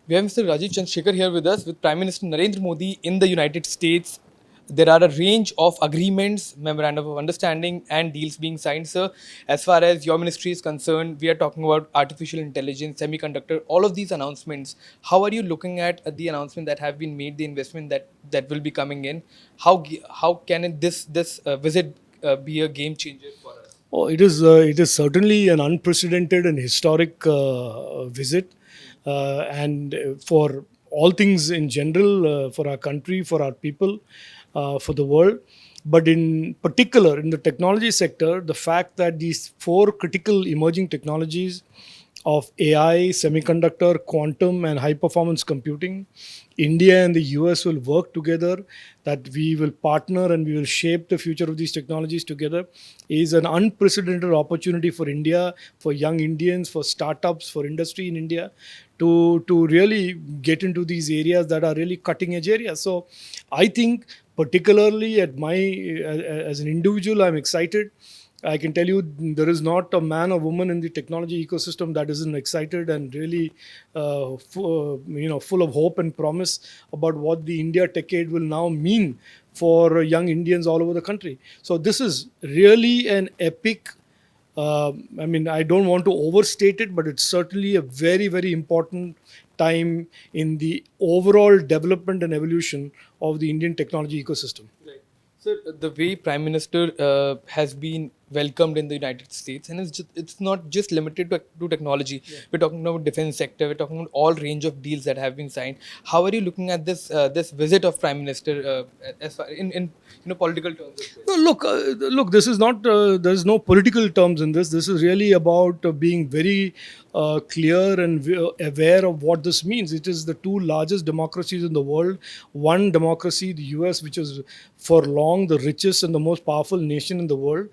We have Mr. Rajeev Chandrasekhar here with us, with Prime Minister Narendra Modi in the United States. There are a range of agreements, memorandum of understanding, and deals being signed, sir. As far as your ministry is concerned, we are talking about artificial intelligence, semiconductor, all of these announcements. How are you looking at the announcement that have been made, the investment that will be coming in? How can this visit be a game changer for us? Oh, it is certainly an unprecedented and historic visit, and for all things in general, for our country, for our people, for the world. But in particular, in the technology sector, the fact that these four critical emerging technologies of AI, semiconductor, quantum, and high performance computing, India and the US will work together, that we will partner and we will shape the future of these technologies together, is an unprecedented opportunity for India, for young Indians, for startups, for industry in India to really get into these areas that are really cutting edge areas. So I think particularly as an individual, I'm excited. I can tell you there is not a man or woman in the technology ecosystem that isn't excited and really, full of hope and promise about what the India Decade will now mean for young Indians all over the country. So this is really an epic. I don't want to overstate it, but it's certainly a very, very important time in the overall development and evolution of the Indian technology ecosystem. Right. So the way Prime Minister has been welcomed in the United States, and it's not just limited to technology. Yeah. We're talking about defense sector. We're talking about all range of deals that have been signed. How are you looking at this visit of Prime Minister as far in political terms? No, look. This is not. There's no political terms in this. This is really about being very clear and aware of what this means. It is the two largest democracies in the world. One democracy, the US, which is for long the richest and the most powerful nation in the world,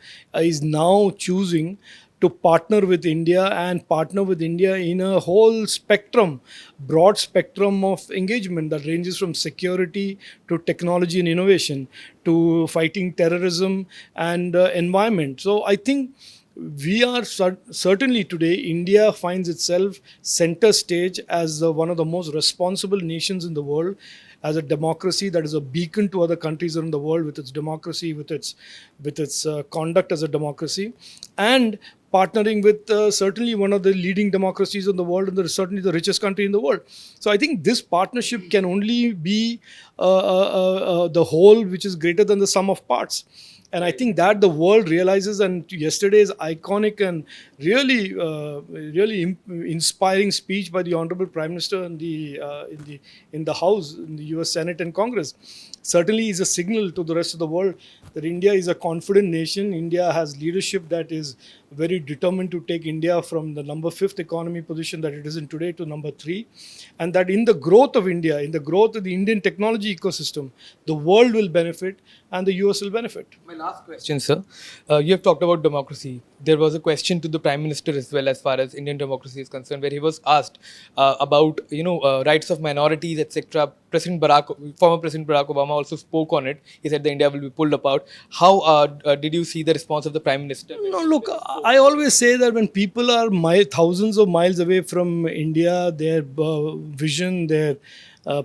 is now choosing to partner with India and partner with India in a whole spectrum, broad spectrum of engagement that ranges from security to technology and innovation to fighting terrorism and environment. So I think we are certainly today, India finds itself center stage as one of the most responsible nations in the world, as a democracy that is a beacon to other countries around the world with its democracy, with its conduct as a democracy, and partnering with certainly one of the leading democracies in the world and certainly the richest country in the world. So I think this partnership can only be the whole which is greater than the sum of parts. And I think that the world realizes, and yesterday's iconic and really inspiring speech by the Honorable Prime Minister in the House, in the U.S. Senate and Congress, certainly is a signal to the rest of the world that India is a confident nation. India has leadership that is very determined to take India from the number 5th economy position that it is in today to number 3, and that in the growth of India, in the growth of the Indian technology ecosystem, the world will benefit and the US will benefit. My last question, sir. You have talked about democracy. There was a question to the Prime Minister as well, as far as Indian democracy is concerned, where he was asked about rights of minorities, etc. Former President Barack Obama also spoke on it. He said the India will be pulled apart. How did you see the response of the Prime Minister? No, look, I always say that when people are thousands of miles away from India, their vision, their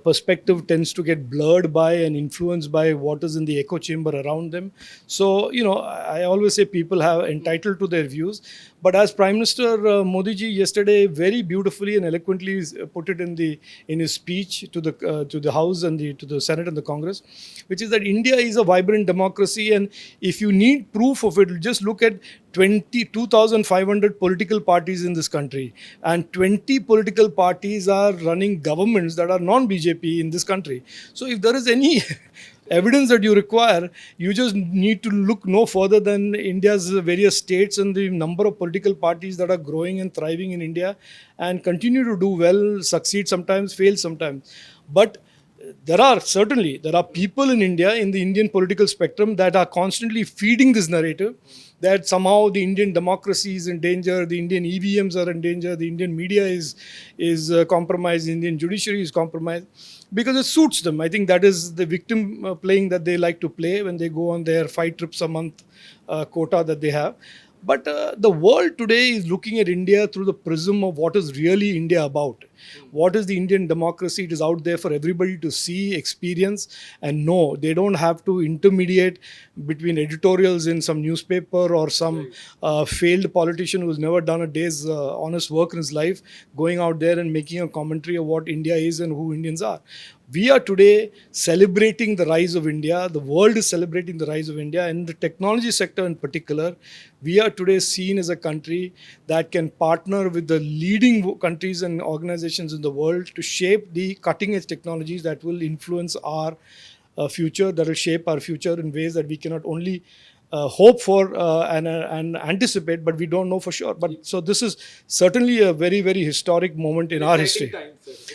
perspective tends to get blurred by and influenced by what is in the echo chamber around them. So, I always say people have entitled to their views. But as Prime Minister Modi ji yesterday very beautifully and eloquently put it in his speech to the House and to the Senate and the Congress, which is that India is a vibrant democracy, and if you need proof of it, just look at 2,500 political parties in this country, and 20 political parties are running governments that are non-BJP in this country. So if there is any evidence that you require, you just need to look no further than India's various states and the number of political parties that are growing and thriving in India and continue to do well, succeed sometimes, fail sometimes. But there are people in India, in the Indian political spectrum, that are constantly feeding this narrative that somehow the Indian democracy is in danger, the Indian EVMs are in danger, the Indian media is compromised, the Indian judiciary is compromised, because it suits them. I think that is the victim playing that they like to play when they go on their 5 trips a month quota that they have. But the world today is looking at India through the prism of what is really India about. What is the Indian democracy? It is out there for everybody to see, experience, and know. They don't have to intermediate between editorials in some newspaper or some failed politician who's never done a day's honest work in his life, going out there and making a commentary of what India is and who Indians are. We are today celebrating the rise of India. The world is celebrating the rise of India. And in the technology sector in particular, we are today seen as a country that can partner with the leading countries and organizations in the world to shape the cutting edge technologies that will influence our future, that will shape our future in ways that we cannot only hope for and anticipate, but we don't know for sure. But so this is certainly a very, very historic moment in our history.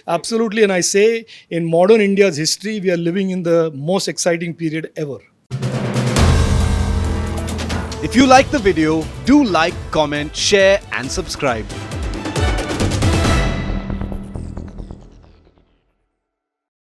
Absolutely. And I say in modern India's history, we are living in the most exciting period ever. If you like the video, do like, comment, share and subscribe.